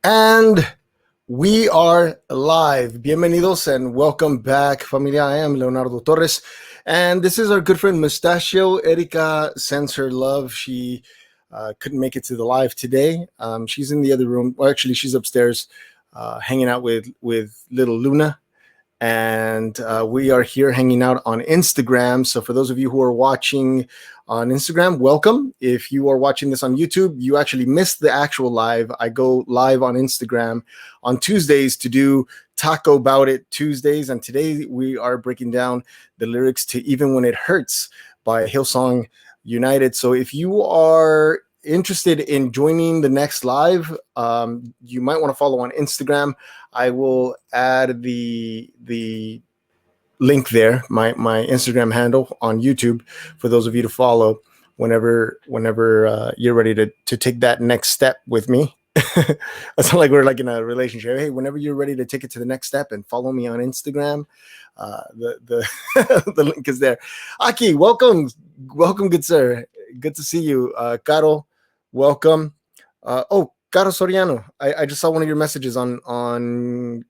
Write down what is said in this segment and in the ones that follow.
And we are live. Bienvenidos and welcome back, familia. I am Leonardo Torres, and this is our good friend Mustachio. Erika sends her love. She couldn't make it to the live today. She's in the other room. Well, actually, she's upstairs hanging out with little Luna. And we are here hanging out on Instagram. So for those of you who are watching on Instagram, welcome. If you are watching this on YouTube, you actually missed the actual live. I go live on Instagram on Tuesdays to do Taco Bout It Tuesdays. And today we are breaking down the lyrics to Even When It Hurts by Hillsong United. So if you are interested in joining the next live, you might want to follow on Instagram. I will add the link there, my Instagram handle on YouTube, for those of you to follow whenever you're ready to take that next step with me. It's not like we're like in a relationship. Hey, whenever you're ready to take it to the next step and follow me on Instagram, the the link is there. Aki, welcome, good sir. Good to see you. Caro, welcome. Caro Soriano, I just saw one of your messages on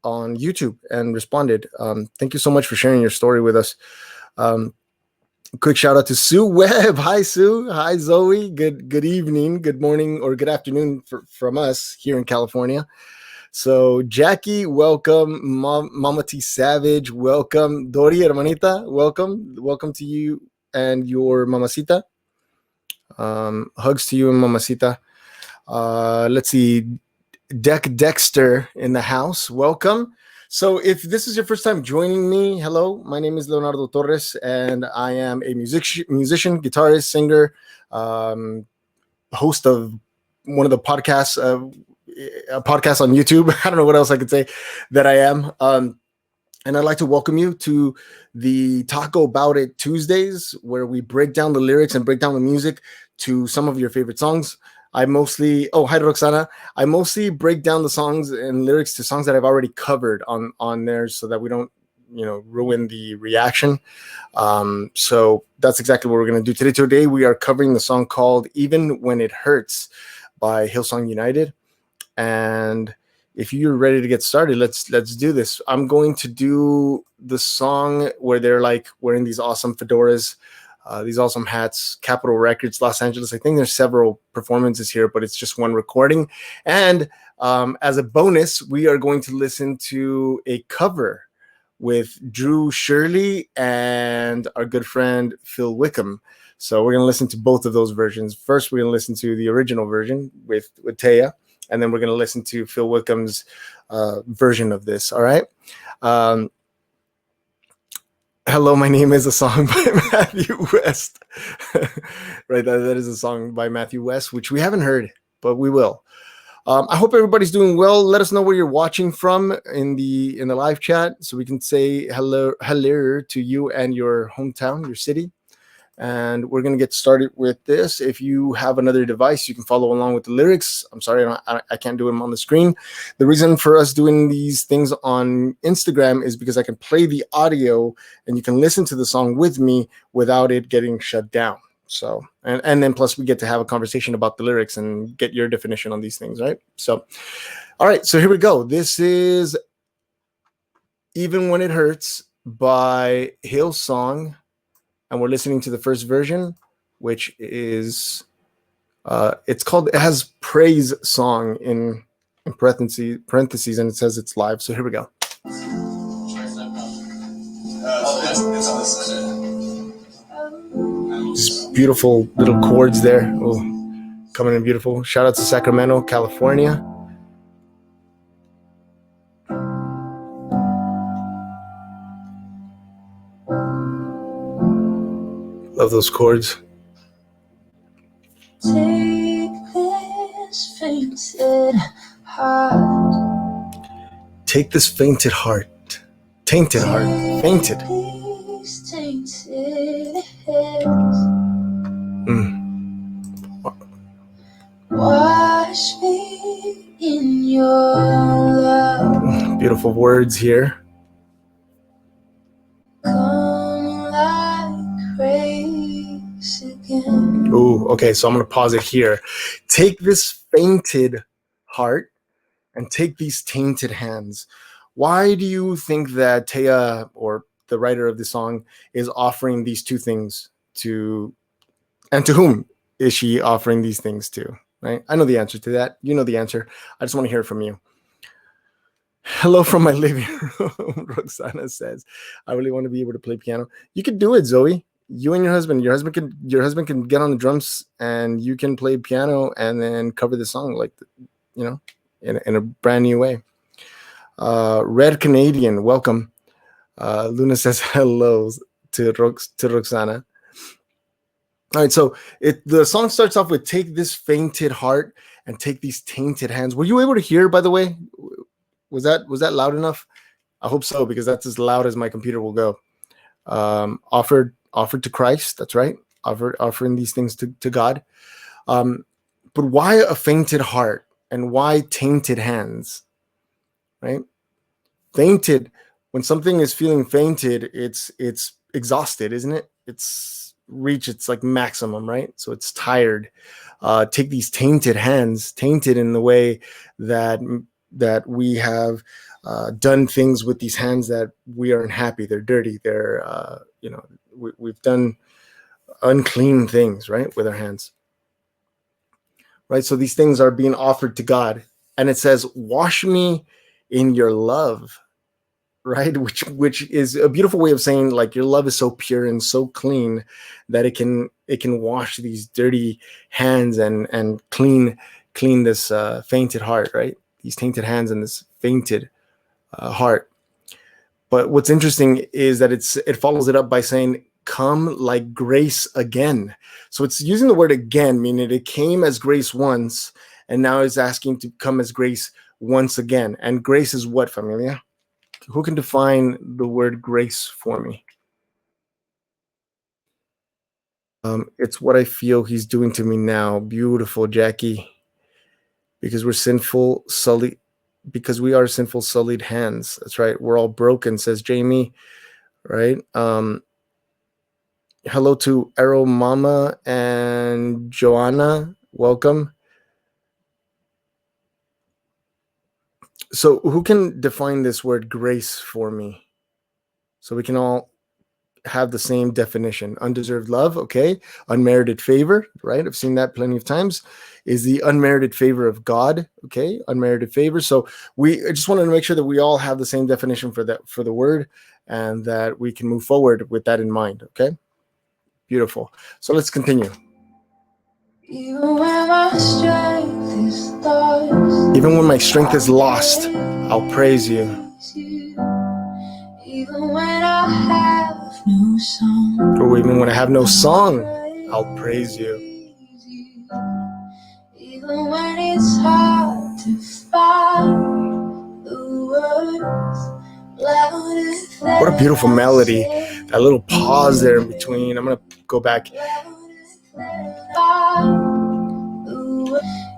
YouTube and responded. Thank you so much for sharing your story with us. Quick shout out to Sue Webb. Hi, Sue. Hi, Zoe. Good evening, good morning, or good afternoon from us here in California. So Jackie, welcome. Mama T Savage, welcome. Dori, hermanita, welcome to you and your mamacita. Hugs to you and mamacita. Let's see, Dexter in the house, welcome. So if this is your first time joining me, hello, my name is Leonardo Torres, and I am a musician, guitarist, singer, host of one of the podcasts, a podcast on YouTube. I don't know what else I could say that I am. And I'd like to welcome you to the Taco Bout It Tuesdays, where we break down the lyrics and break down the music to some of your favorite songs. Hi Roxana. I mostly break down the songs and lyrics to songs that I've already covered on there, so that we don't, ruin the reaction. So that's exactly what we're going to do today. Today we are covering the song called Even When It Hurts by Hillsong United. And if you're ready to get started, let's do this. I'm going to do the song where they're like wearing these awesome fedoras, these awesome hats, Capitol Records, Los Angeles. I think there's several performances here, but it's just one recording. And as a bonus, we are going to listen to a cover with Drew Shirley and our good friend Phil Wickham. So we're going to listen to both of those versions. First, we're going to listen to the original version with Taya, and then we're going to listen to Phil Wickham's version of this. All right. Hello, My Name Is a song by Matthew West. Right, that is a song by Matthew West, which we haven't heard, but we will. I hope everybody's doing well. Let us know where you're watching from in the live chat, so we can say hello to you and your hometown, your city. And we're going to get started with this. If you have another device, you can follow along with the lyrics. I'm sorry, I can't do them on the screen. The reason for us doing these things on Instagram is because I can play the audio and you can listen to the song with me without it getting shut down. So, and then plus we get to have a conversation about the lyrics and get your definition on these things, right? So, all right, so here we go. This is Even When It Hurts by Hillsong. And we're listening to the first version, which is, it has praise song in parentheses, and it says it's live. So here we go. Just beautiful little chords there. Oh, coming in beautiful. Shout out to Sacramento, California. Love those chords. Take this fainted heart. Take this fainted heart. Tainted heart. Fainted. These tainted hands. Wash me in your love. Beautiful words here. Ooh, okay, so I'm going to pause it here. Take this fainted heart and take these tainted hands. Why do you think that Taya, or the writer of the song, is offering these two things to, and to whom is she offering these things to? Right? I know the answer to that. You know the answer. I just want to hear it from you. Hello from my living room, Roxana says. I really want to be able to play piano. You could do it, Zoe. You and your husband can get on the drums and you can play piano and then cover the song, like, in a brand new way. Red Canadian, welcome. Luna says hello to Roxana. All right, so the song starts off with "Take this fainted heart and take these tainted hands." Were you able to hear, by the way? Was that loud enough? I hope so, because that's as loud as my computer will go. Offered to Christ. That's right. Offering these things to God. But why a fainted heart and why tainted hands? Right? Fainted. When something is feeling fainted, it's exhausted, isn't it? It's reached its like maximum, right? So it's tired. Take these tainted hands, tainted in the way that we have done things with these hands that we aren't happy. They're dirty. They're we've done unclean things, right, with our hands. Right. So these things are being offered to God, and it says, "Wash me in your love." Right, which is a beautiful way of saying, like, your love is so pure and so clean that it can wash these dirty hands and clean this fainted heart, right? These tainted hands and this fainted heart. But what's interesting is that it follows it up by saying, "Come like grace again." So it's using the word again, meaning it came as grace once, and now it's asking to come as grace once again. And grace is what, familia? Who can define the word grace for me? It's what I feel he's doing to me now. Beautiful, Jackie. Because we are sinful, sullied hands. That's right. We're all broken, says Jamie. Right. Hello to Arrow Mama and Joanna. Welcome. So who can define this word grace for me? So we can all have the same definition. Undeserved love, okay. Unmerited favor, right? I've seen that plenty of times. Is the unmerited favor of God, okay? Unmerited favor. So I just wanted to make sure that we all have the same definition for the word, and that we can move forward with that in mind, okay? Beautiful. So let's continue. Even when my strength is lost, I'll praise you. Even when I have no song, or even when I have no song, I'll praise you. Even when it's hard to find the words louder than. What a beautiful melody. That little pause there in between. I'm going to go back.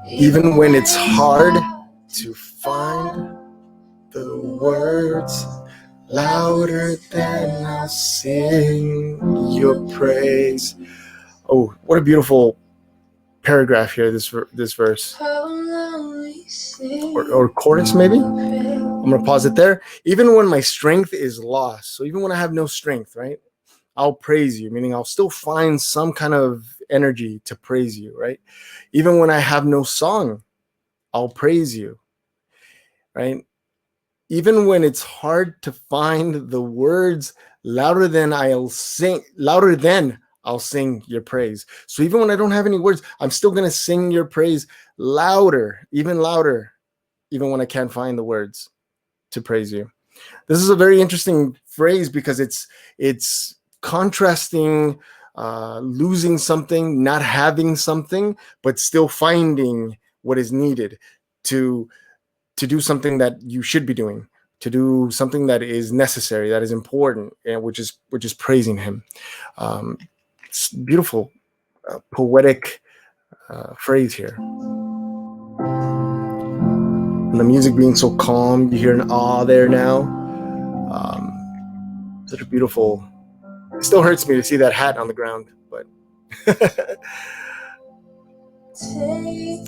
Even when it's hard to find the words louder than I'll sing your praise. Oh, what a beautiful paragraph here, this verse. Or chorus, maybe? I'm going to pause it there. Even when my strength is lost, so even when I have no strength, right? I'll praise you, meaning I'll still find some kind of energy to praise you, right? Even when I have no song, I'll praise you, right? Even when it's hard to find the words louder than I'll sing your praise. So even when I don't have any words, I'm still going to sing your praise louder, even when I can't find the words to praise you. This is a very interesting phrase because it's contrasting losing something, not having something, but still finding what is needed to do something that you should be doing, to do something that is necessary, that is important, and which is praising him. It's beautiful, poetic phrase here. And the music being so calm, you hear an awe there now. Such a beautiful. It still hurts me to see that hat on the ground, but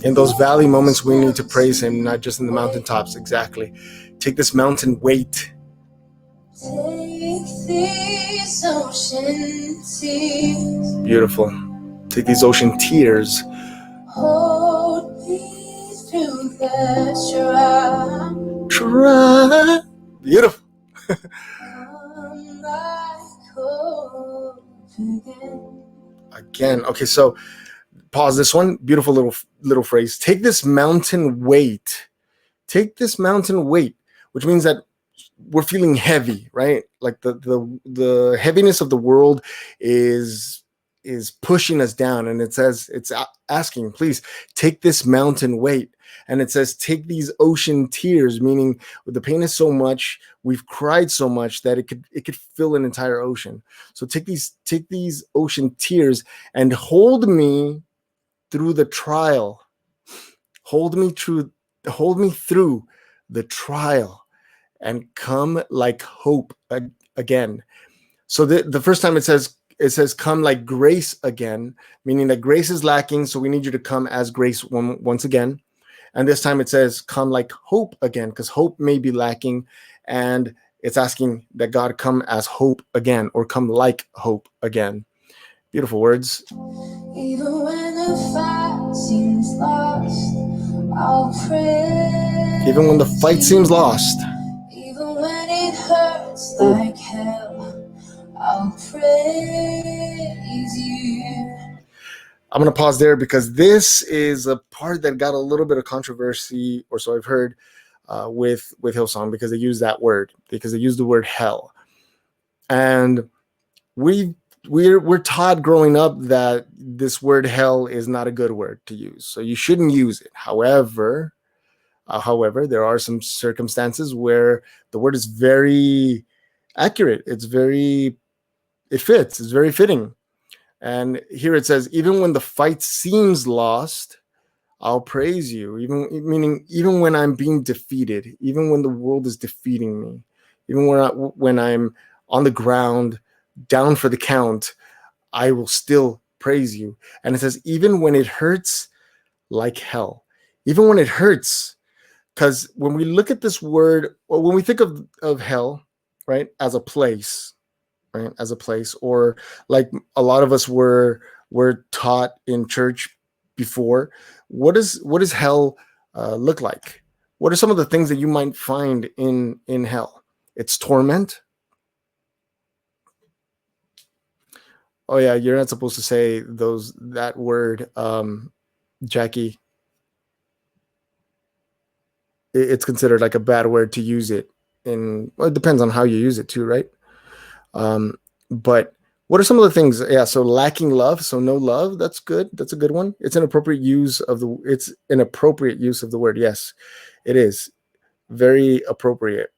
In those valley moments, we need to praise him, not just in the mountaintops. Exactly. Take this mountain weight. Take these ocean tears. Beautiful. Take these ocean tears. Hold me through the Try. Beautiful. Come like hope Again. Okay, so pause this one. Beautiful little phrase. Take this mountain weight. Take this mountain weight, which means that we're feeling heavy, right? Like the heaviness of the world is pushing us down, and it says, it's asking, please take this mountain weight. And it says, take these ocean tears, meaning the pain is so much, we've cried so much that it could fill an entire ocean. So take these ocean tears and hold me through the trial. Hold me through the trial, and come like hope again. So the first time it says come like grace again, meaning that grace is lacking, so we need you to come as grace once again. And this time it says come like hope again, because hope may be lacking, and it's asking that God come as hope again, or come like hope again. Beautiful words. Even when the fight seems lost, I'll pray. Even when the fight seems lost. Even when it hurts like hell, I'll praise you. I'm going to pause there because this is a part that got a little bit of controversy, or so I've heard, with Hillsong, because they use that word, because they use the word hell. And we're taught growing up that this word hell is not a good word to use, so you shouldn't use it. However, there are some circumstances where the word is very accurate. It fits. It's very fitting. And here it says, even when the fight seems lost, I'll praise you. Even when I'm being defeated, even when the world is defeating me, even when I'm on the ground, down for the count, I will still praise you. And it says, even when it hurts like hell, even when it hurts, because when we look at this word, or when we think of hell, right, as a place, right, as a place, or like a lot of us were taught in church before, what does hell look like? What are some of the things that you might find in hell? It's torment. Oh yeah, you're not supposed to say that word, Jackie. It's considered like a bad word to use it in. Well, it depends on how you use it too, right? But what are some of the things? Yeah, so lacking love, so no love. That's good. That's a good one. It's an appropriate use of the word. Yes, it is very appropriate.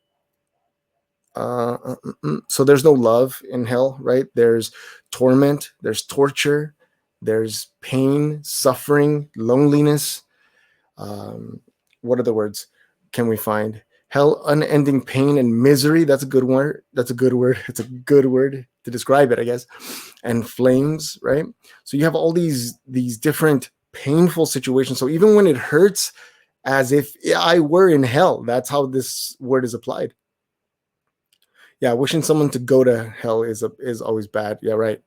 So there's no love in hell, right? There's torment, there's torture, there's pain, suffering, loneliness. What other words can we find? Hell, unending pain and misery. That's a good word. It's a good word to describe it, I guess. And flames, right? So you have all these different painful situations. So even when it hurts, as if I were in hell, that's how this word is applied. Yeah, wishing someone to go to hell is always bad. Yeah, right,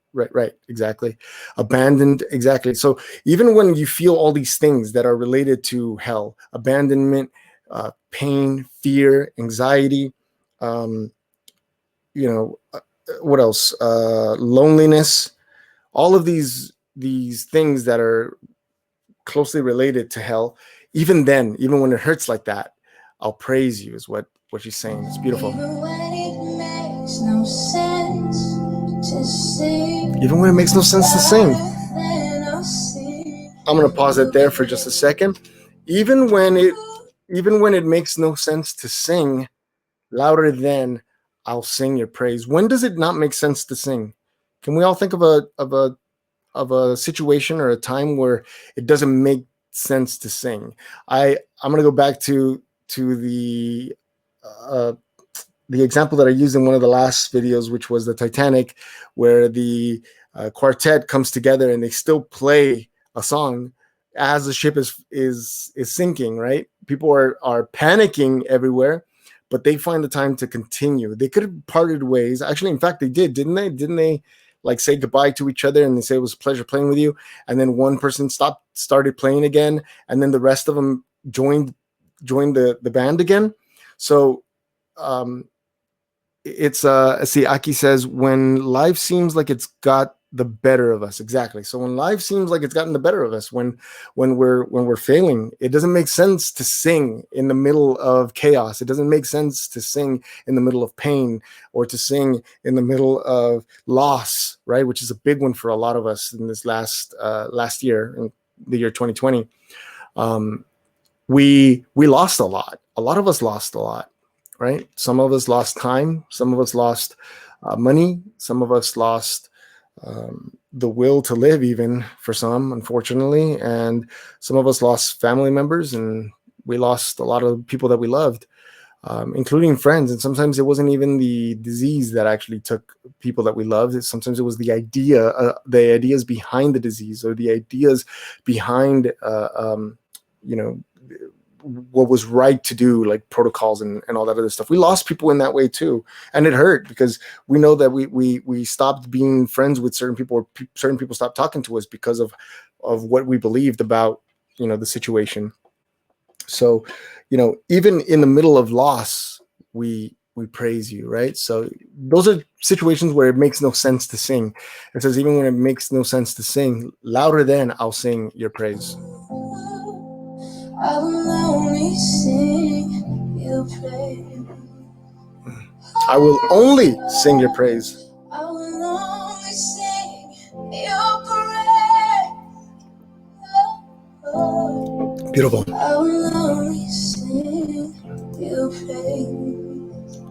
exactly. Abandoned, exactly. So even when you feel all these things that are related to hell, abandonment, pain, fear, anxiety, what else? Loneliness, all of these things that are closely related to hell. Even then, even when it hurts like that, I'll praise you, is what she's saying. It's beautiful. Even when it makes no sense to sing. Even when it makes no sense to sing. I'm going to pause it there for just a second. Even when it makes no sense to sing, louder than I'll sing your praise. When does it not make sense to sing? Can we all think of a situation or a time where it doesn't make sense to sing? I'm going to go back to the example that I used in one of the last videos, which was the Titanic, where the quartet comes together and they still play a song as the ship is sinking, right? People are panicking everywhere, but they find the time to continue. They could have parted ways. Actually, in fact, they did, didn't they? Didn't they like say goodbye to each other and they say it was a pleasure playing with you? And then one person started playing again, and then the rest of them joined the band again. So it's see, Aki says, when life seems like it's got the better of us. Exactly. So when life seems like it's gotten the better of us, when we're failing, it doesn't make sense to sing in the middle of chaos. It doesn't make sense to sing in the middle of pain, or to sing in the middle of loss, right? Which is a big one for a lot of us in this last year, in the year 2020. We lost a lot. A lot of us lost a lot, right? Some of us lost time. Some of us lost money. Some of us lost the will to live, even for some, unfortunately. And some of us lost family members, and we lost a lot of people that we loved, including friends. And sometimes it wasn't even the disease that actually took people that we loved. Sometimes it was the ideas behind the disease, or the ideas behind, what was right to do, like protocols and all that other stuff. We lost people in that way too, and it hurt, because we know that we stopped being friends with certain people, or certain people stopped talking to us because of what we believed about the situation. So even in the middle of loss, we praise you, right? So those are situations where it makes no sense to sing. It says, even when it makes no sense to sing, louder than I'll sing your praise. I will only sing your praise. I will only sing your praise. I will only sing your praise. Beautiful. I will only sing your praise.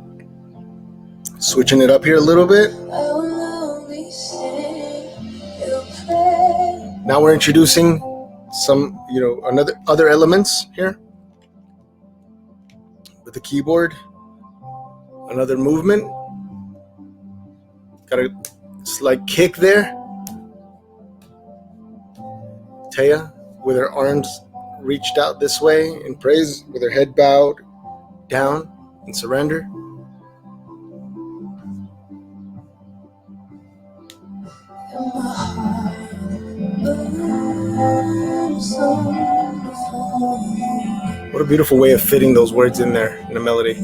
Switching it up here a little bit. I will only sing your praise. Now we're introducing some, other elements here with the keyboard. Another movement. Got a slight kick there. Taya, with her arms reached out this way in praise, with her head bowed down in surrender. What a beautiful way of fitting those words in there in a melody.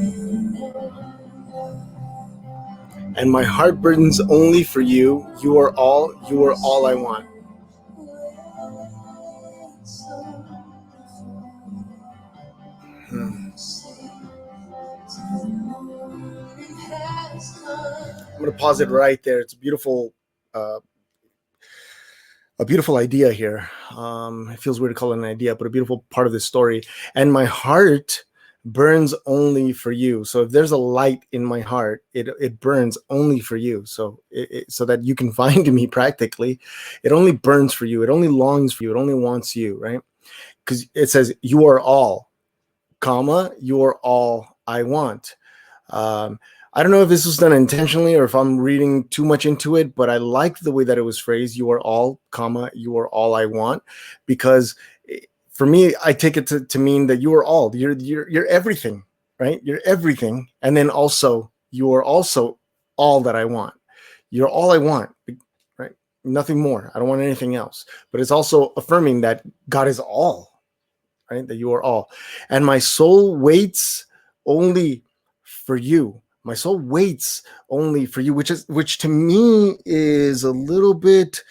And my heart burdens only for you. You are all I want. I'm going to pause it right there. It's a beautiful idea here. It feels weird to call it an idea, but a beautiful part of this story. And my heart burns only for you. So if there's a light in my heart, it burns only for you. So so that you can find me practically. It only burns for you. It only longs for you. It only wants you, right? Because it says, you are all, comma, you are all I want. I don't know if this was done intentionally or if I'm reading too much into it, but I like the way that it was phrased. You are all, comma, you are all I want, because for me, I take it to mean that you are all. You're everything, right? You're everything, and then also you are also all that I want. You're all I want, right? Nothing more. I don't want anything else. But it's also affirming that God is all, right? That you are all, and my soul waits only for you. My soul waits only for you, which to me is a little bit.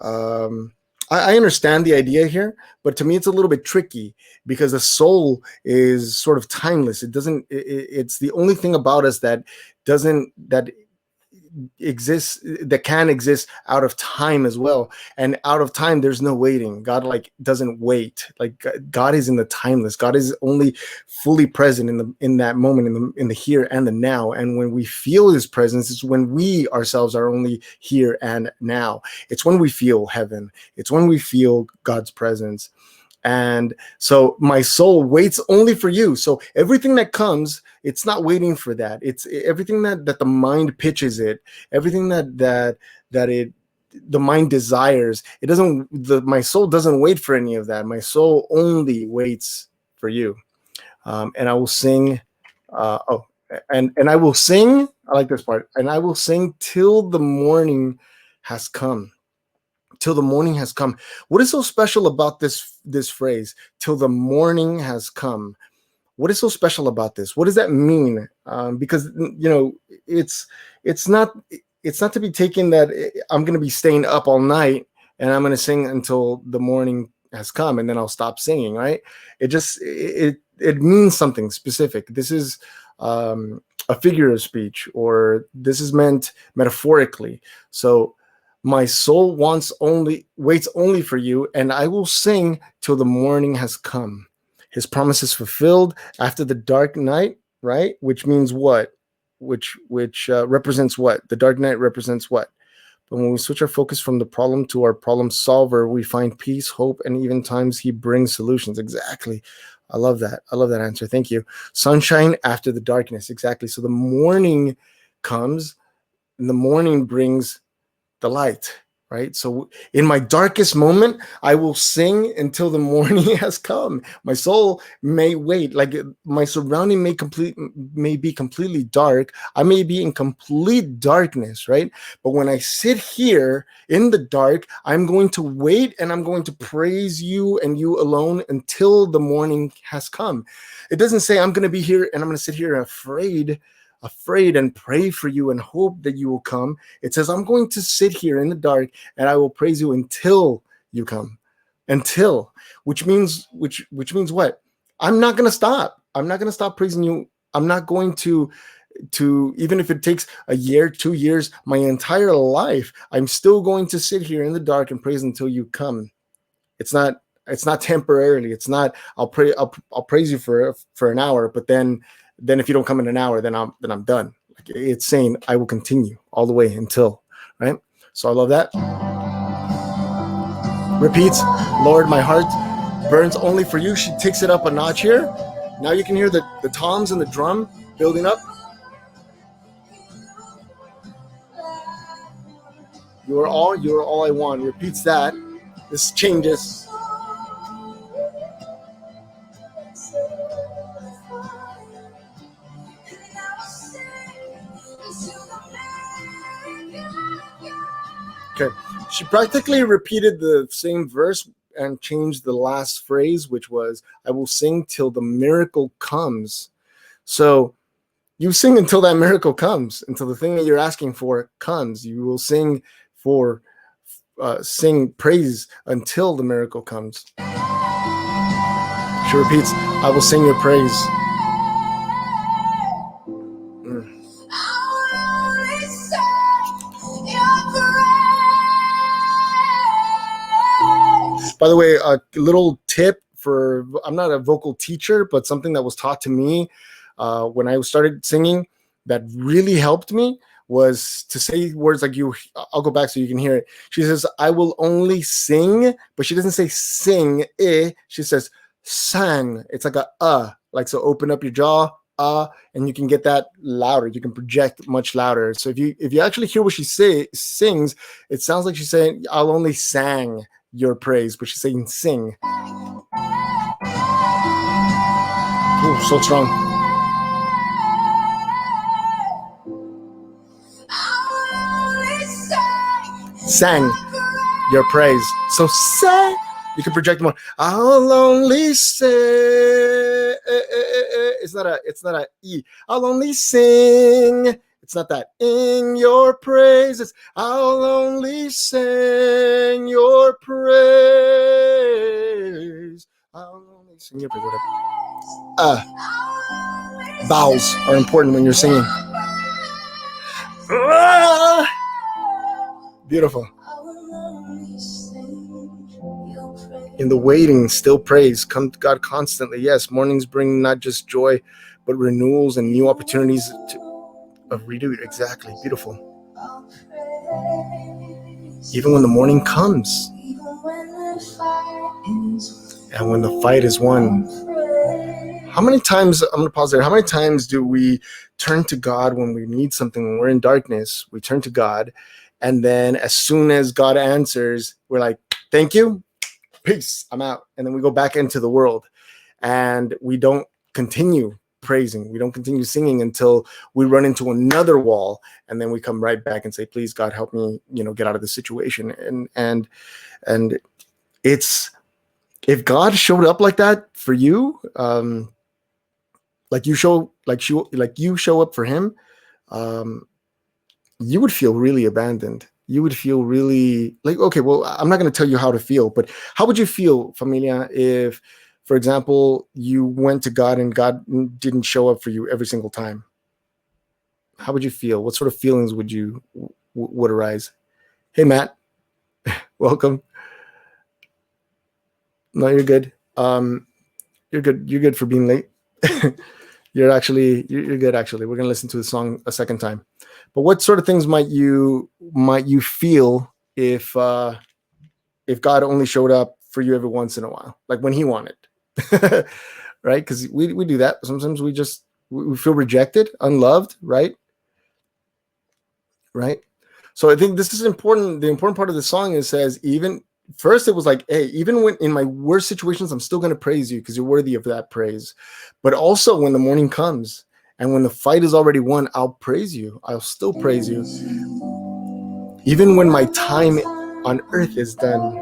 I understand the idea here, but to me it's a little bit tricky, because the soul is sort of timeless. It doesn't. It's the only thing about us that exists, that can exist out of time as well. And out of time, there's no waiting. God doesn't wait. God is in the timeless. God is only fully present in that moment, in the here and the now. And when we feel his presence, it's when we ourselves are only here and now. It's when we feel heaven. It's when we feel God's presence. And so my soul waits only for you. So everything that comes, it's not waiting for that. It's everything that the mind pitches it, everything that it the mind desires. It doesn't. My soul doesn't wait for any of that. My soul only waits for you. And I will sing. And I will sing. I like this part. And I will sing till the morning has come. Till the morning has come. What is so special about this phrase? Till the morning has come. What is so special about this? What does that mean? Because it's not to be taken that I'm going to be staying up all night and I'm going to sing until the morning has come and then I'll stop singing. Right? It means something specific. This is a figure of speech, or this is meant metaphorically. So my soul waits only for you, and I will sing till the morning has come. His promise is fulfilled after the dark night, right? Which means what? Which represents what? The dark night represents what? But when we switch our focus from the problem to our problem solver, we find peace, hope, and even times he brings solutions. Exactly. I love that. I love that answer. Thank you. Sunshine after the darkness. Exactly. So the morning comes, and the morning brings the light, right? So in my darkest moment, I will sing until the morning has come. My soul may wait, like my surrounding may be completely dark. I may be in complete darkness, right? But when I sit here in the dark, I'm going to wait and I'm going to praise you and you alone until the morning has come. It doesn't say I'm going to be here and I'm going to sit here afraid and pray for you and hope that you will come. It says, I'm going to sit here in the dark and I will praise you until you come. Until, which means what? I'm not going to stop. I'm not going to stop praising you. I'm not going to even if it takes a year, 2 years, my entire life, I'm still going to sit here in the dark and praise until you come. It's not temporarily. It's not, I'll praise you for an hour, but then if you don't come in an hour, then I'm done. Like, it's saying I will continue all the way until, right? So I love that. Repeats, Lord, my heart burns only for you. She takes it up a notch here. Now you can hear the toms and the drum building up. You are all I want. Repeats that. This changes. Okay, she practically repeated the same verse and changed the last phrase, which was, I will sing till the miracle comes. So you sing until that miracle comes, until the thing that you're asking for comes. You will sing sing praise until the miracle comes. She repeats, I will sing your praise. By the way, a little tip for, I'm not a vocal teacher, but something that was taught to me when I started singing that really helped me was to say words like you. I'll go back so you can hear it. She says, I will only sing, but she doesn't say sing, she says sang. It's like like, so open up your jaw, and you can get that louder. You can project much louder. So if you actually hear what she sings, it sounds like she's saying, I'll only sang your praise, but she's saying sing. Ooh, so strong. Sang your praise. So say, you can project more. I'll only say. It's not a E. I'll only sing. It's not that. In your praises, I'll only sing your praise. I'll only sing your praise. Vowels are important when you're singing. Beautiful. In the waiting, still praise. Come to God constantly. Yes, mornings bring not just joy, but renewals and new opportunities of redo. Exactly. Beautiful. Even when the morning comes. And when the fight is won. How many times, I'm going to pause there. How many times do we turn to God when we need something, when we're in darkness? We turn to God And then as soon as God answers, we're like, thank you, peace, I'm out. And then we go back into the world, and we don't continue praising, we don't continue singing until we run into another wall, and then we come right back and say, please God, help me, get out of this situation. And it's, if God showed up like that for you, like you show up for him, um, you would feel really abandoned. You would feel really like, okay, well, I'm not going to tell you how to feel, but how would you feel, familia, if, for example, you went to God and God didn't show up for you every single time? How would you feel? What sort of feelings would arise? Hey, Matt, welcome. No, you're good. You're good. You're good for being late. You're good. Actually, we're gonna listen to the song a second time. But what sort of things might you feel if God only showed up for you every once in a while, like when He wanted, right? Because we do that sometimes. We feel rejected, unloved, right? Right. So I think this is important. The important part of the song is, says, even first it was like, hey, even when in my worst situations, I'm still going to praise you because you're worthy of that praise. But also when the morning comes and when the fight is already won, I'll praise you. I'll still praise you. Even when my time on earth is done,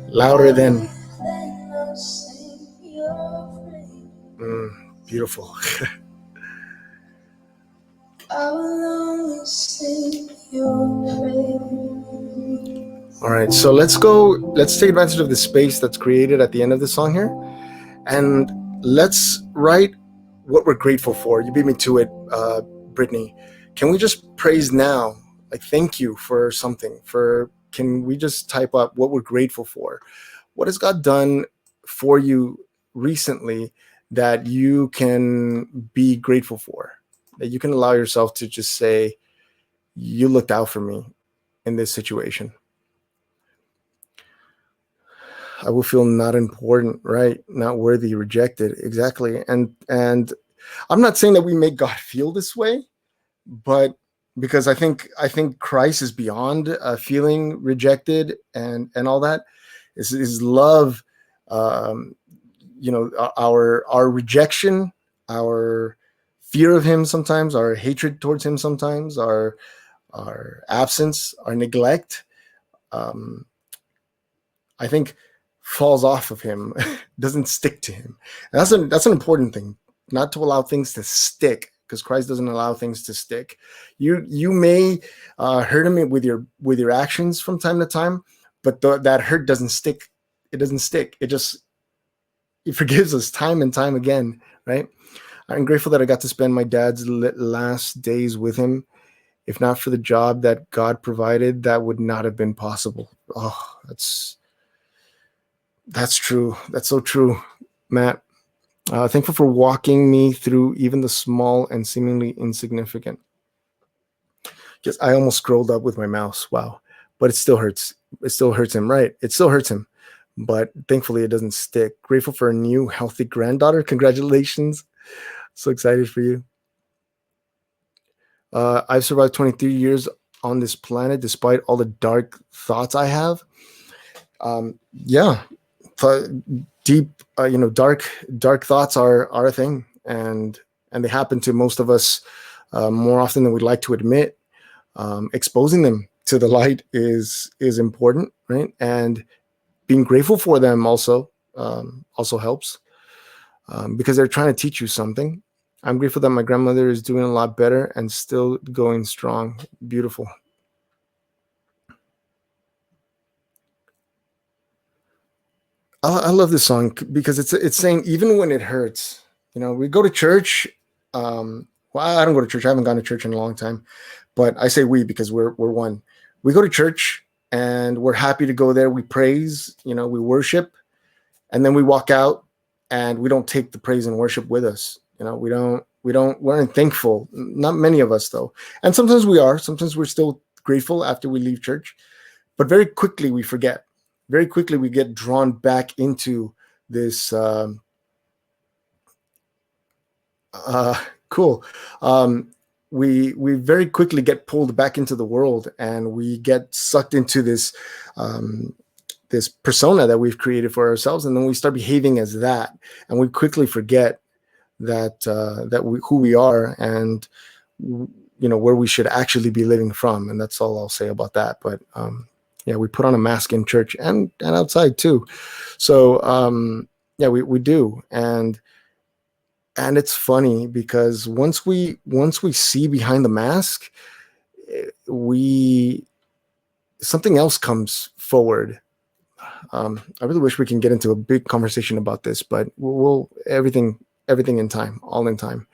louder than. Beautiful. All right, so let's take advantage of the space that's created at the end of the song here, and let's write what we're grateful for. You beat me to it, Brittany. Can we just praise now? Like, thank you for something. Can we just type up what we're grateful for? What has God done for you recently that you can be grateful for? That you can allow yourself to just say, you looked out for me in this situation. I will feel not important, right? Not worthy, rejected. Exactly. And I'm not saying that we make God feel this way, but because I think Christ is beyond feeling rejected and all that. His love, our rejection, our fear of him sometimes, our hatred towards him sometimes, our absence, our neglect, I think falls off of him, doesn't stick to him. And that's an important thing, not to allow things to stick, because Christ doesn't allow things to stick. You may hurt him with your actions from time to time, but that hurt doesn't stick. It doesn't stick. He forgives us time and time again, right? I'm grateful that I got to spend my dad's last days with him. If not for the job that God provided, that would not have been possible. Oh, that's true. That's so true, Matt. Thankful for walking me through even the small and seemingly insignificant. Just I almost scrolled up with my mouse. Wow, but it still hurts. It still hurts him, right? It still hurts him, but thankfully it doesn't stick. Grateful for a new healthy granddaughter. Congratulations! So excited for you. I've survived 23 years on this planet despite all the dark thoughts I have. Yeah, deep, dark thoughts are a thing, and they happen to most of us more often than we'd like to admit. Exposing them to the light is important, right? And being grateful for them also helps, because they're trying to teach you something. I'm grateful that my grandmother is doing a lot better and still going strong. Beautiful. I love this song because it's saying even when it hurts, we go to church. Well, I don't go to church. I haven't gone to church in a long time, but I say we because we're one. We go to church and we're happy to go there. We praise, we worship, and then we walk out and we don't take the praise and worship with us. We aren't thankful. Not many of us though. And sometimes we are. Sometimes we're still grateful after we leave church, but very quickly we forget. Very quickly we get drawn back into this cool. we very quickly get pulled back into the world, and we get sucked into this this persona that we've created for ourselves, and then we start behaving as that, and we quickly forget that who we are, and where we should actually be living from. And that's all I'll say about that. But yeah, we put on a mask in church and outside too. So yeah, we do. And it's funny because once we see behind the mask, something else comes forward. I really wish we can get into a big conversation about this, but we'll everything in time, all in time.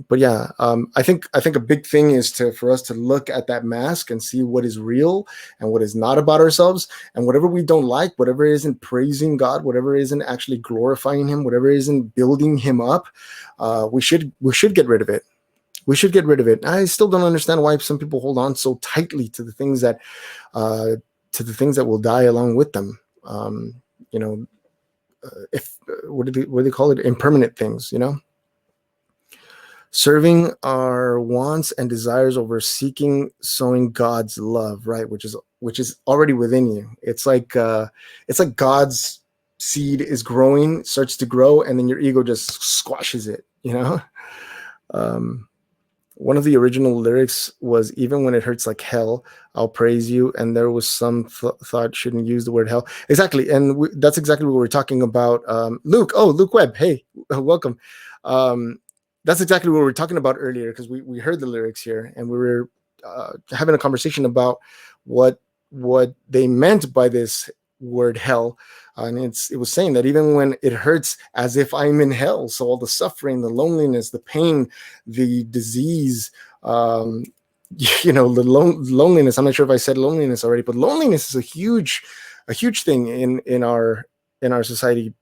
But yeah, I think a big thing is for us to look at that mask and see what is real and what is not about ourselves, and whatever we don't like, whatever isn't praising God, whatever isn't actually glorifying Him, whatever isn't building Him up, we should get rid of it. We should get rid of it. I still don't understand why some people hold on so tightly to the things that will die along with them. If what do they call it? Impermanent things, Serving our wants and desires over sowing God's love, right? Which is already within you. It's like God's seed is growing, starts to grow, and then your ego just squashes it. One of the original lyrics was, "Even when it hurts like hell, I'll praise you." And there was some thought shouldn't use the word hell. Exactly. And that's exactly what we're talking about. Luke Webb. Hey, welcome. That's exactly what we were talking about earlier, because we heard the lyrics here, and we were having a conversation about what they meant by this word hell. And it was saying that even when it hurts as if I'm in hell, so all the suffering, the loneliness, the pain, the disease, the loneliness. I'm not sure if I said loneliness already, but loneliness is a huge thing in our society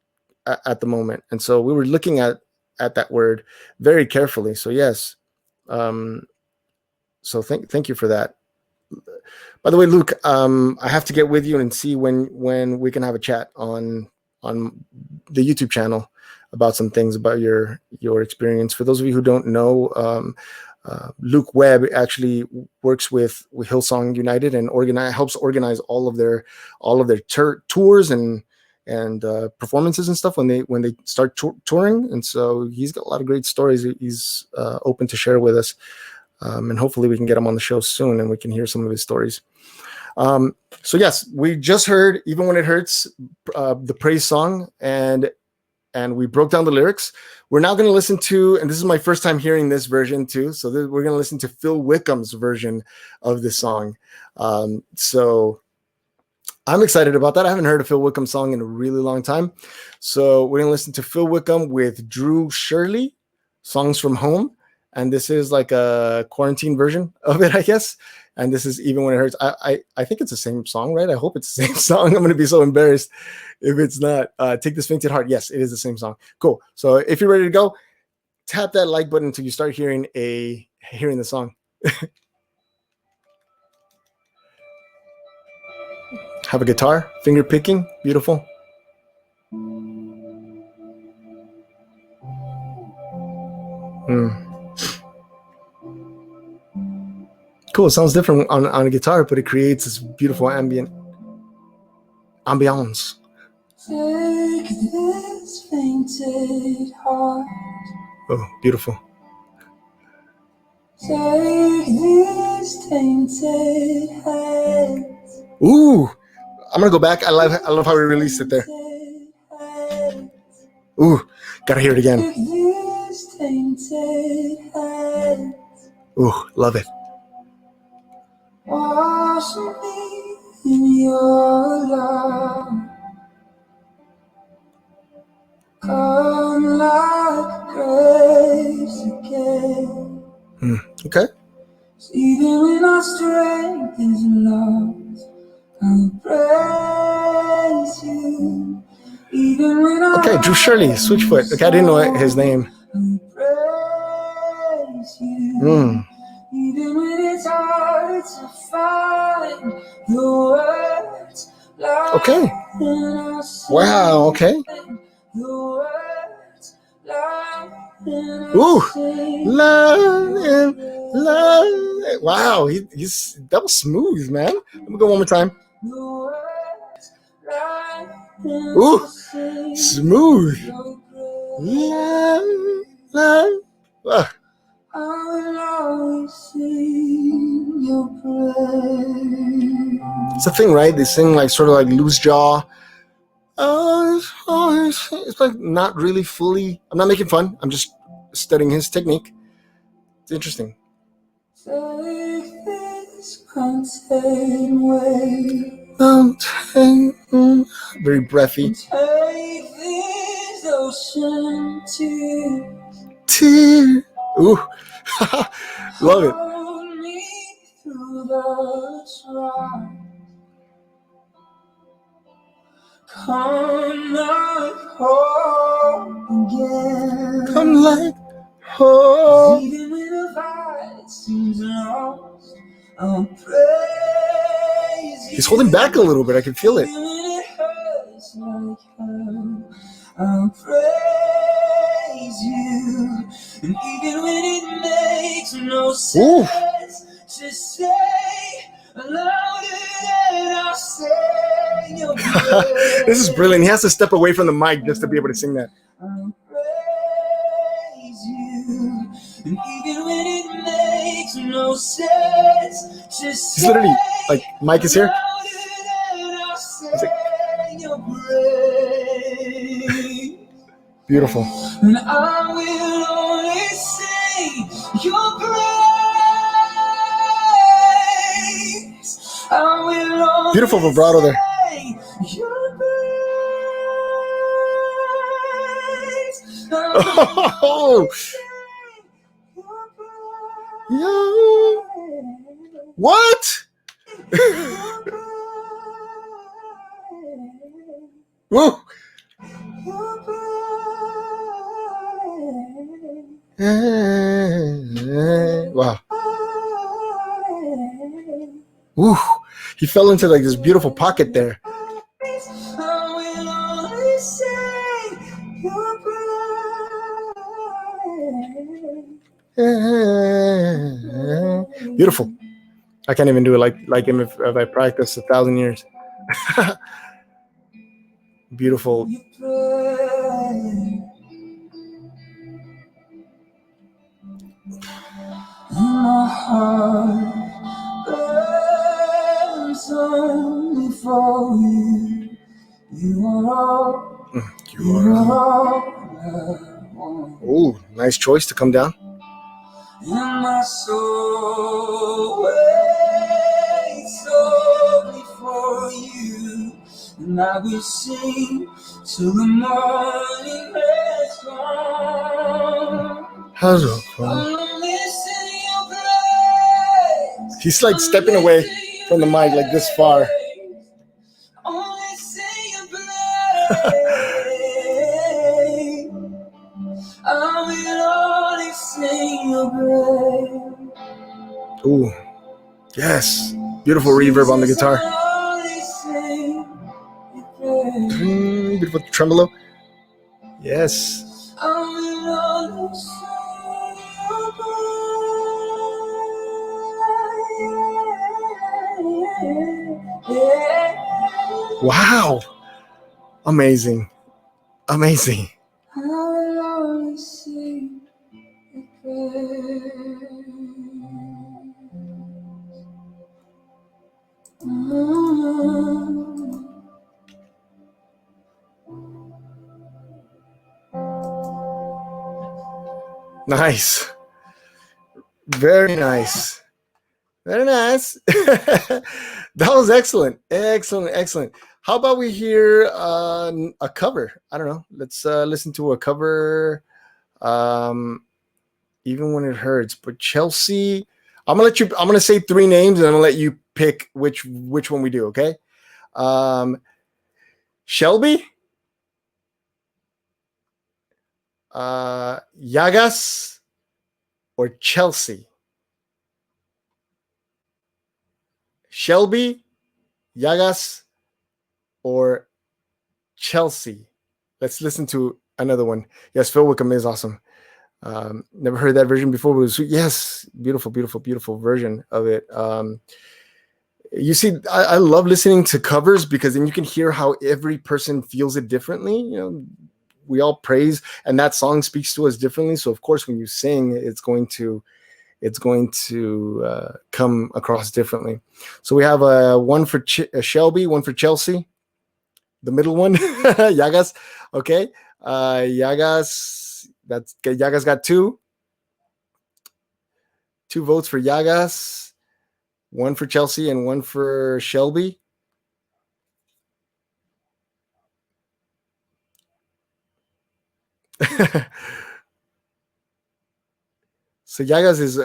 at the moment. And so we were looking at that word very carefully. So yes, so thank you for that. By the way, Luke, I have to get with you and see when we can have a chat on the YouTube channel about some things about your experience. For those of you who don't know, Luke Webb actually works with Hillsong United and helps organize all of their tours and performances and stuff when they start touring. And so he's got a lot of great stories he's open to share with us. And hopefully we can get him on the show soon and we can hear some of his stories. So yes, we just heard "Even When It Hurts," the praise song, and we broke down the lyrics. We're now going to listen to, and this is my first time hearing this version too, so we're going to listen to Phil Wickham's version of the song. So I'm excited about that. I haven't heard a Phil Wickham song in a really long time. So we're going to listen to Phil Wickham with Drew Shirley, "Songs from Home." And this is like a quarantine version of it, I guess. And this is "Even When It Hurts." I think it's the same song, right? I hope it's the same song. I'm going to be so embarrassed if it's not. "Take This Fainted Heart." Yes, it is the same song. Cool. So if you're ready to go, tap that like button until you start hearing the song. Have a guitar, finger picking, beautiful. Cool. It sounds different on a guitar, but it creates this beautiful ambience. Take this fainted heart. Oh, beautiful. Take this tainted head. Ooh, I'm gonna go back. I love how we released it there. Ooh, gotta hear it again. Take this tainted head. Ooh, love it. Wash me in your love. Come like grace again. Okay. Even when our strength is lost, I'll praise you. Even when Okay, Drew Shirley, Switchfoot. Okay, I didn't know his name. I'll praise you. Even when it's hard to find the words. Okay. Wow. Okay. The words like Ooh, love and love. Wow, he's that was smooth, man. Let me go one more time. Ooh, smooth. Love, love. Ah. I will always sing your praise. It's the thing, right? They sing like sort of like loose jaw. It's like not really fully. I'm not making fun. I'm just studying his technique. It's interesting. Take this contain way. Very breathy. Take this ocean to Tear. Ooh. Love it. hold me through the trial. Come like home again. Come like home. Even when the fight seems lost, I'll praise you. He's holding back a little bit. I can feel it. Even when it hurts like hell, I'll praise you. And even when it makes no sense to say louder than I'll say your praise. This is brilliant. He has to step away from the mic just to be able to sing that. I'll praise you. And even when it makes no sense to say, He's literally like, Mike is here. He's like, your praise. Beautiful. And I will only sing your praise. I will only Beautiful vibrato there. sing your praise. Oh, yeah. What? Whoa. Wow. Ooh. He fell into like this beautiful pocket there. Beautiful. I can't even do it like him if I practice 1,000 years. Beautiful. My heart burns only for you. You are all. You are all. Oh, nice choice to come down. And my soul waits only for you. And I will sing till the morning has come. How's it? He's like stepping away from the mic like this far. Ooh, yes, beautiful reverb on the guitar. Beautiful tremolo. Yes. Wow. Amazing. Amazing. Nice. Very nice. Very nice. That was excellent. Excellent. How about we hear a cover? I don't know. Let's listen to a cover. Even when it hurts. But Chelsea, I'm gonna say 3 names and I'm gonna let you pick which one we do, okay? Shelby, Yagas, or Chelsea? Shelby, Yagas, or Chelsea? Let's listen to another one. Yes, Phil Wickham is awesome. Never heard that version before, but it was sweet. Yes, beautiful, beautiful, beautiful version of it. You see, I love listening to covers because then you can hear how every person feels it differently. You know, we all praise, and that song speaks to us differently. So of course, when you sing, it's going to come across differently. So we have one for Shelby, one for Chelsea, the middle one, Yagas. Okay, Yagas. Yagas got two votes for Yagas, one for Chelsea, and one for Shelby. So Yagas is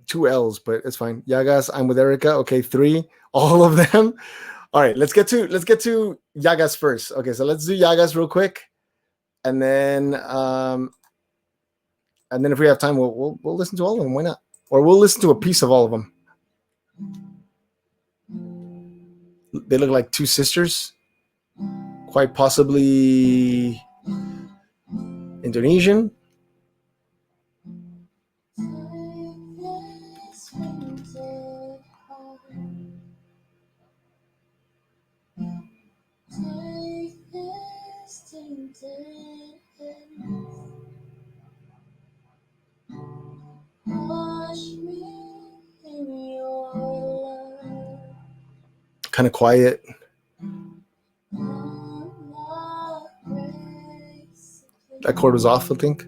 two L's, but it's fine. Yagas, I'm with Erica. Okay, three, all of them. All right, let's get to Yagas first. Okay, so let's do Yagas real quick, and then if we have time, we'll listen to all of them. Why not? Or we'll listen to a piece of all of them. They look like two sisters, quite possibly Indonesian. Kind of quiet. That chord was off, I think.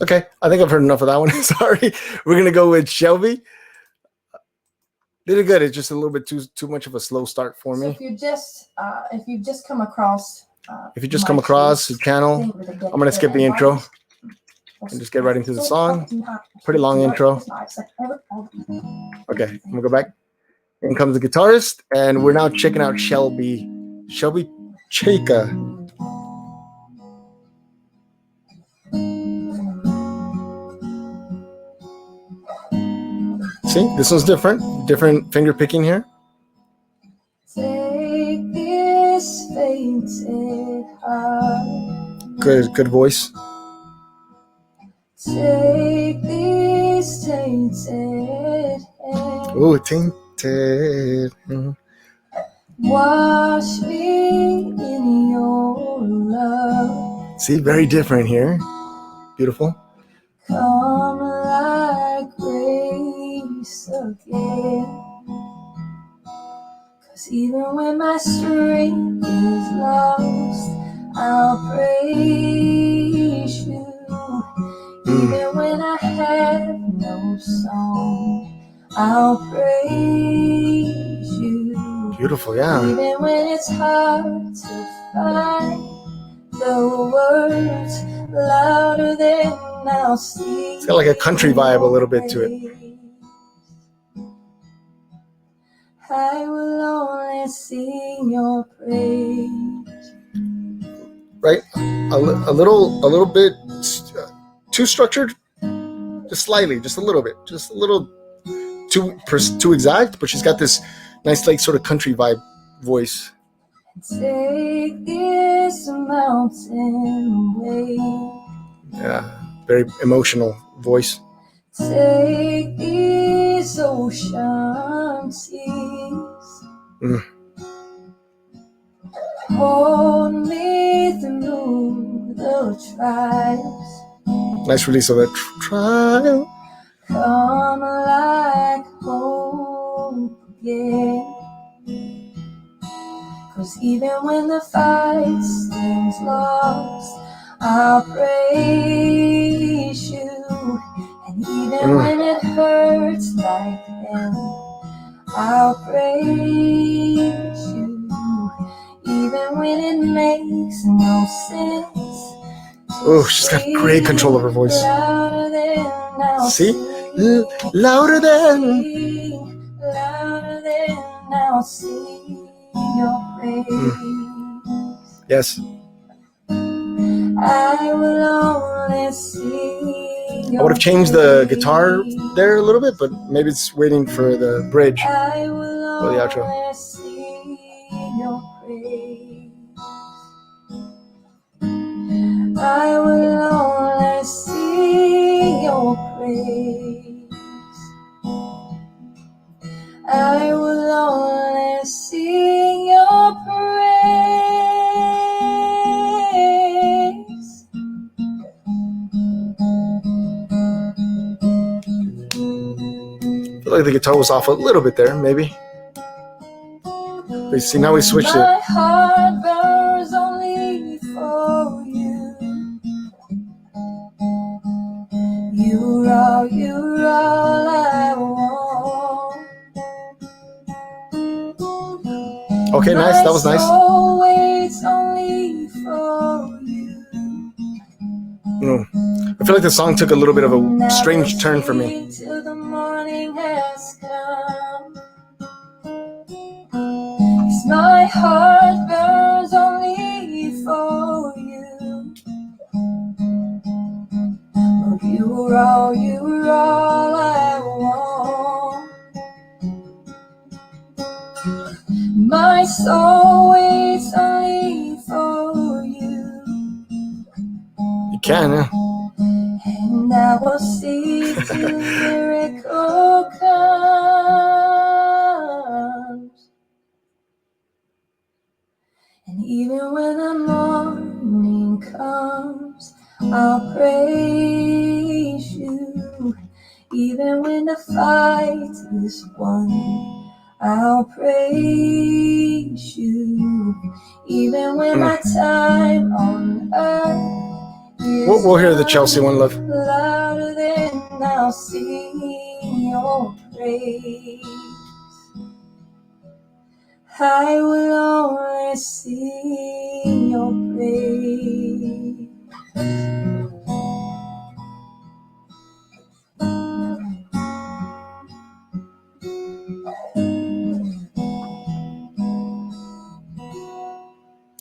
Okay, I think I've heard enough of that one. Sorry. We're going to go with Shelby. Did it good. It's just a little bit too much of a slow start for me. So if you've just come across the channel, I'm going to skip the intro and just get right into the song. Pretty long intro. Okay, I'm going to go back. In comes the guitarist, and we're now checking out Shelby Chika. See, this one's different finger picking here. Take this fainted heart. Good voice. Take these tainted hands. Ooh, tainted. Mm-hmm. Wash me in your love. See, very different here. Beautiful. Come like grace again. 'Cause even when my strength is lost, I'll praise you. Even when I have no song, I'll praise you. Beautiful, yeah. Even when it's hard to find the words louder than I'll sing. It's got like a country vibe a little bit to it. I will only sing your praise. Right, a little bit too structured, just slightly, just a little bit, just a little too exact. But she's got this nice, like, sort of country vibe voice. Take this mountain away. Yeah, very emotional voice. Take these ocean seas. Hold me through the trials. Nice release of that trial. Come like hope again. 'Cause even when the fight seems lost, I'll praise you. And even when it hurts like hell, I'll praise you. Even when it makes no sense. Oh, she's got great control of her voice. See? Louder than I'll sing your praise. Yes. I will only sing. I would have changed the guitar there a little bit, but maybe it's waiting for the bridge I will or the outro. only sing your praise. I will only sing your praise. I will only sing your praise. I feel like the guitar was off a little bit there, maybe. But see, now we switched it. My heart burns only for you. You're all I want. Okay, nice. That was nice. My soul waits only for you. I feel like the song took a little bit of a strange turn for me. Till the morning has come. 'Cause my heart burns only for you. Oh, you're all I want. My soul waits only for you. You can, yeah. And I will see till the miracle comes. And even when the morning comes, I'll praise you. Even when the fight is won, I'll praise you. Even when my time on earth is We'll hear the Chelsea one, love. louder than I'll sing your praise. I will only sing your praise.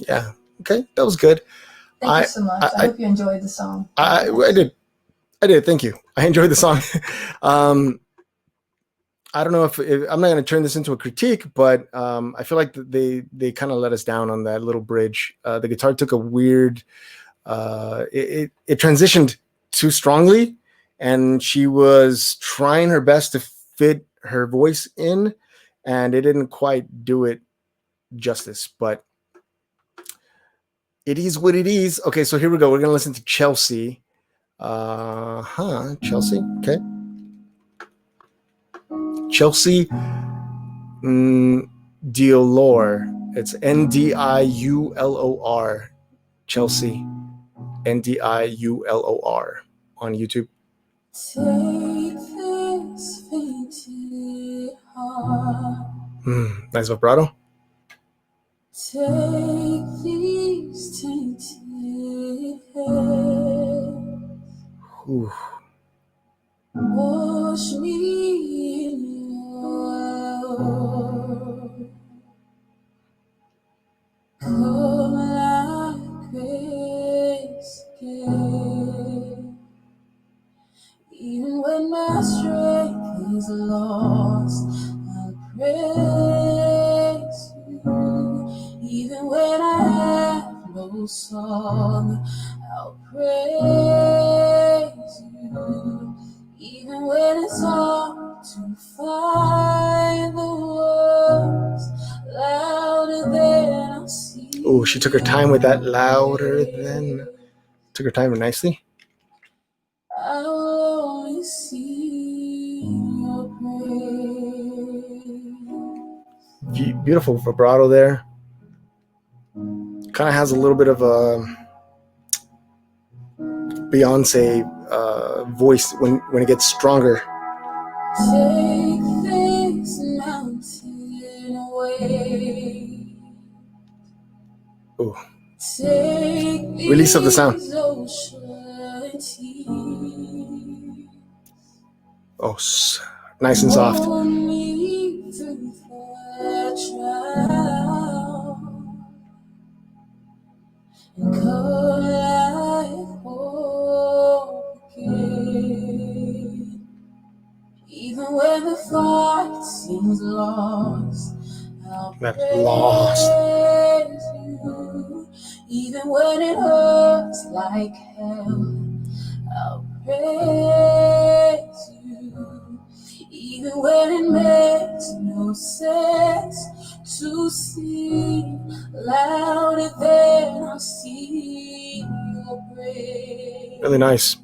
Yeah. Okay, that was good. Thank you so much. I hope you enjoyed the song. I did. Thank you. I enjoyed the song. I don't know if I'm not going to turn this into a critique, but I feel like they kind of let us down on that little bridge. The guitar took a weird. It transitioned too strongly, and she was trying her best to fit her voice in, and it didn't quite do it justice. But it is what it is. Okay, so here we go. We're going to listen to Chelsea. Chelsea. Okay. Chelsea Diolor. It's Ndiulor. Chelsea Ndiulor on YouTube. Take this fainted heart. Nice vibrato. Take these tainted hands. Ooh. Wash me in your love. Come like grace again. Even when my strength is lost, I'll praise you. Even when I have no song, I'll praise you. Even when it's hard to find the words louder than I'll see. Oh, she took her time with that. Louder than. Took her time nicely. I will only see your praise. Beautiful vibrato there. Kind of has a little bit of a Beyonce voice when it gets stronger. Take this mountain away. Ooh. Take Release of the sound. Oh, nice and soft. That lost. praise you. Even when it hurts like hell, I'll praise you. Even when it makes no sense to sing louder than I see your praise. Really nice.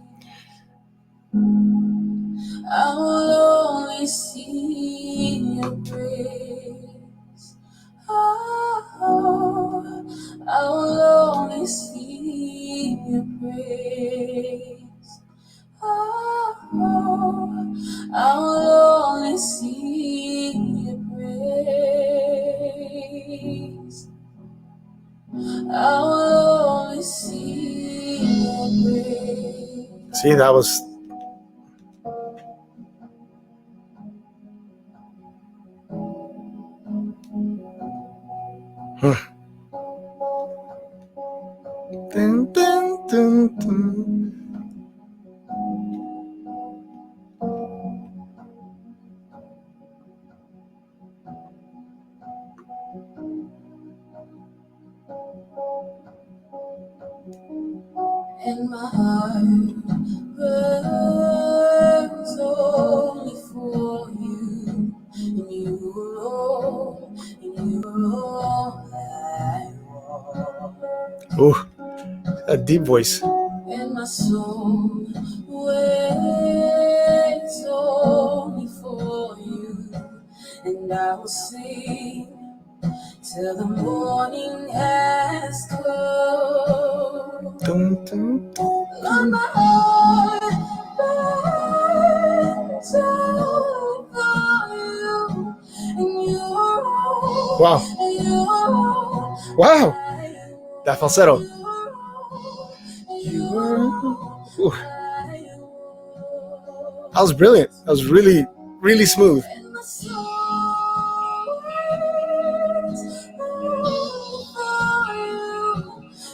I will only see your praise. Oh, I will only see your praise. Oh, I will only see your praise. I will only see your praise. See, that was. Dun, dun, dun, dun. And my heart burns only for you, and you are all, and you are all I want. Ooh, a deep voice. And my soul waits only for you, and I will sing till the morning has come. Dun, dun, dun. Lord, my heart burns out for you, and you are all. Wow. And you are all. Wow. That falsetto. You are all. Ooh. That was brilliant. That was really, really smooth. And my soul waits for you,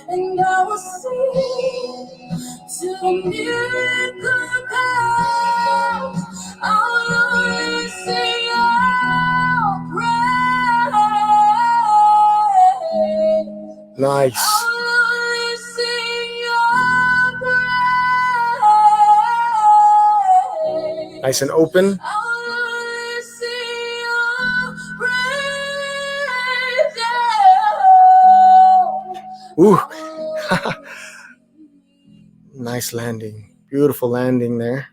and I will sing till miracle comes. I'll only sing your praise. Nice. I'll only sing your praise. Nice and open. I'll only sing your praise. Ooh. Nice landing. Beautiful landing there.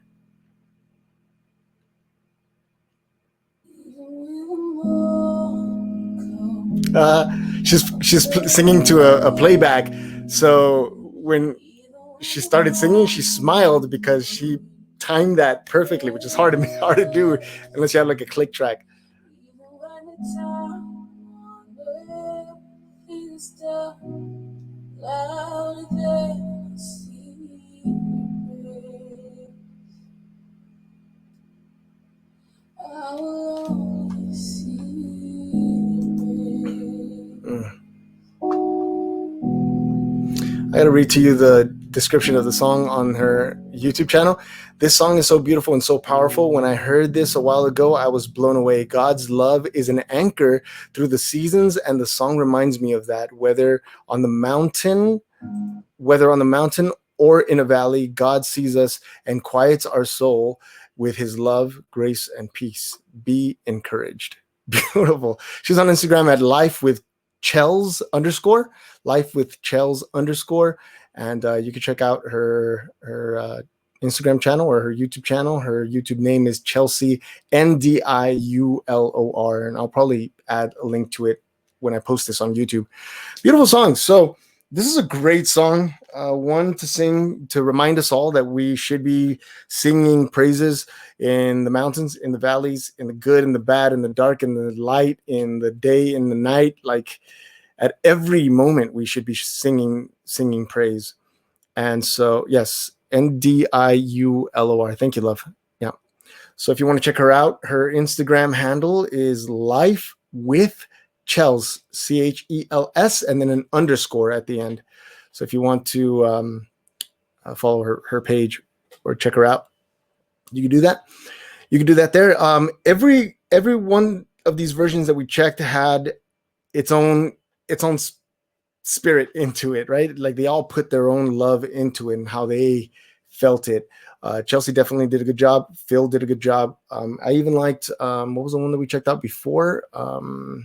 She's singing to a playback. So when she started singing, she smiled because she timed that perfectly, which is hard to do unless you have like a click track. I gotta read to you the description of the song on her YouTube channel. This song is so beautiful and so powerful. When I heard this a while ago, I was blown away. God's love is an anchor through the seasons, and the song reminds me of that. Whether on the mountain or in a valley, God sees us and quiets our soul with his love, grace, and peace. Be encouraged. Beautiful. She's on Instagram at @lifewithchels_, @lifewithchels_, and you can check out her Instagram channel or her YouTube channel. Her YouTube name is Chelsea Ndiulor, and I'll probably add a link to it when I post this on YouTube. Beautiful song. So this is a great song, one to sing, to remind us all that we should be singing praises in the mountains, in the valleys, in the good, in the bad, in the dark, in the light, in the day, in the night. Like at every moment, we should be singing praise. And so, yes, Ndiulor. Thank you, love. Yeah. So if you want to check her out, her Instagram handle is Life with Chels, CHELS, and then an underscore at the end. So if you want to follow her page or check her out, you can do that. You can do that there. Every one of these versions that we checked had its own its own spirit into it, right? Like they all put their own love into it and how they felt it. Chelsea definitely did a good job. Phil did a good job. I even liked what was the one that we checked out before? I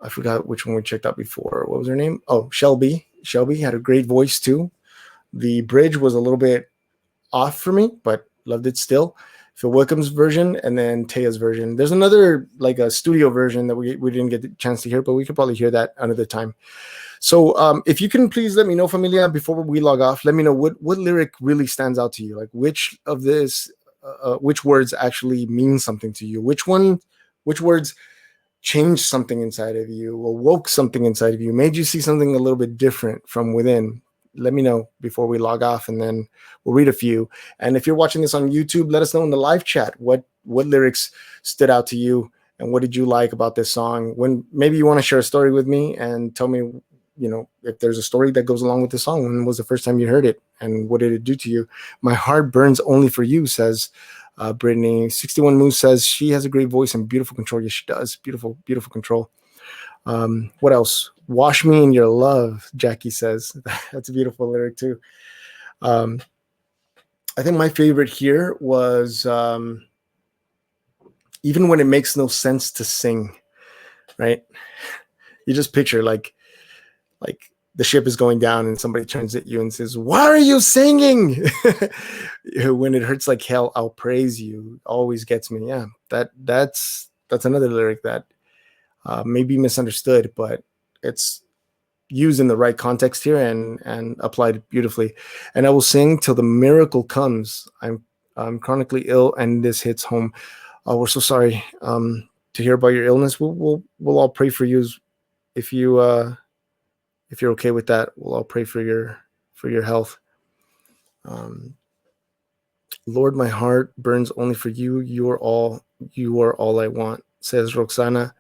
forgot which one we checked out before. What was her name? Oh, Shelby. Shelby had a great voice too. The bridge was a little bit off for me, but loved it still. Phil Wickham's version and then Taya's version. There's another like a studio version that we didn't get the chance to hear, but we could probably hear that another time. So if you can please let me know, Familia, before we log off, let me know what lyric really stands out to you. Like which of this, which words actually mean something to you? Which words changed something inside of you, awoke something inside of you, made you see something a little bit different from within? Let me know before we log off, and then we'll read a few. And if you're watching this on YouTube, let us know in the live chat what lyrics stood out to you and what did you like about this song. When maybe you want to share a story with me and tell me, you know, if there's a story that goes along with the song. When was the first time you heard it, and what did it do to you? My heart burns only for you, says Brittany. 61 Moose says she has a great voice and beautiful control. Yes, she does. Beautiful, beautiful control. What else? Wash me in your love, Jackie says. That's a beautiful lyric too. I think my favorite here was even when it makes no sense to sing, right? You just picture like the ship is going down and somebody turns at you and says, "Why are you singing?" When it hurts like hell, I'll praise you. Always gets me. Yeah, that's another lyric that may be misunderstood, but it's used in the right context here and applied beautifully. And I will sing till the miracle comes. I'm chronically ill, and this hits home. Oh, we're so sorry to hear about your illness. We'll all pray for you if you're okay with that. We'll all pray for your health. Lord, my heart burns only for you. You are all I want, says Roxana.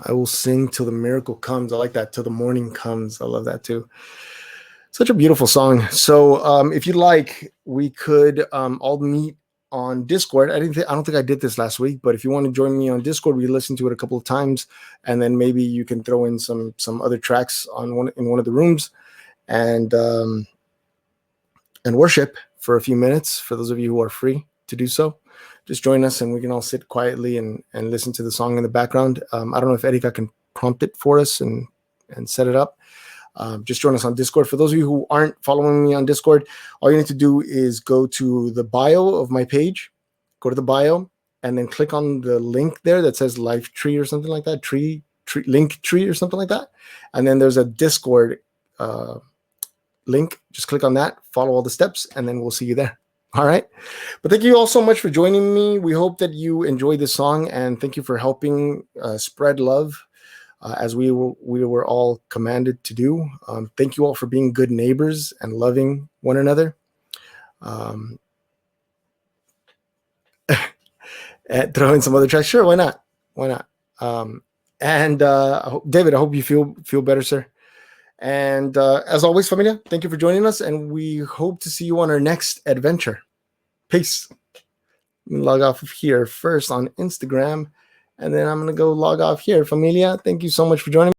I will sing till the miracle comes. I like that. Till the morning comes. I love that too. Such a beautiful song. So if you'd like, we could all meet on Discord. I don't think I did this last week, but if you want to join me on Discord, we listen to it a couple of times, and then maybe you can throw in some other tracks in one of the rooms, and worship for a few minutes. For those of you who are free to do so, just join us and we can all sit quietly and listen to the song in the background. I don't know if Erika can prompt it for us and set it up. Just join us on Discord. For those of you who aren't following me on Discord, all you need to do is go to the bio of my page, go to the bio, and then click on the link there that says Life Tree or something like that, tree link tree or something like that. And then there's a Discord link. Just click on that, follow all the steps, and then we'll see you there. All right. But thank you all so much for joining me. We hope that you enjoyed this song, and thank you for helping spread love as we were all commanded to do. Thank you all for being good neighbors and loving one another. And throw in some other tracks. Sure, why not? Why not? And David, I hope you feel better, sir. And as always, familia, thank you for joining us, and we hope to see you on our next adventure. Peace. Log off of here first on Instagram, and then I'm going to go log off here. Familia, thank you so much for joining me.